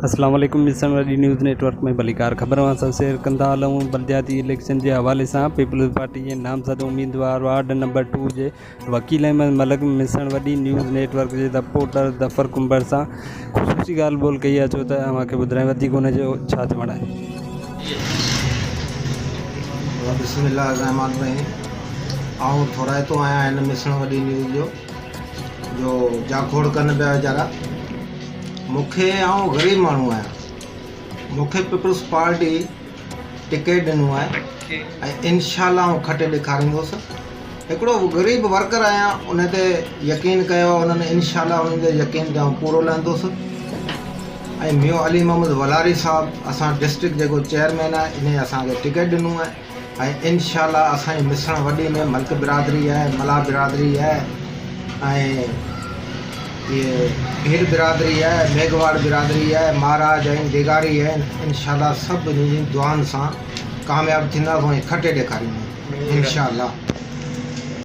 अस्सलाम वालेकुम। मिशन वाली न्यूज़ नेटवर्क में भलीकार ख़बरों सां शेयर कंदा हलूं। बलदियाती इलेक्शन के हवाले से पीपल्स पार्टी के नामज़द उम्मीदवार वार्ड नंबर 2 के वकील अहमद मलिक मिशन वाली न्यूज़ नेटवर्क के रिपोर्टर ज़फ़र कुंबर से ख़ुसूसी ॻाल्हि ॿोल कई आहे। छो त अव्हांखे ॿुधायां वधीक हुनजो छा चवणु आहे। बिस्मिल्लाहिर्रहमानिर्रहीम। आऊं थोराइतो आहियां हिन मिशन वॾी न्यूज़ जो जाखोड़ कनि पिया वीचारा। मूंखे आऊं ग़रीब माण्हू आहियां, मूंखे पीपल्स पार्टी टिकट ॾिनो आहे ऐं इंशाअल्लाह आऊं खटे ॾेखारींदुसि। हिकिड़ो ग़रीब वर्कर आहियां, उन ते यकीन कयो, उन्हनि इंशाअल्लाह उन ते यकीन ते आऊं पूरो लहंदुसि। ऐं मियो अली मोहम्मद वलारी साहब असां डिस्ट्रिक्ट जेको चेयरमैन आहे, इन असांखे टिकट ॾिनो आहे ऐं इंशाअल्लाह असांजी मिसण वॾी में मलिक बिरादरी आहे, मला बिरादरी आहे ऐं ये भीड़ बिरादरी है, मेघवाड़ बिरादरी है, महाराज आहिनि, दिगारी आहिनि। इंशाअल्लाह सभु दुआनि सां कामयाबु थींदा ऐं खटे ॾेखारींदा इंशाअल्लाह।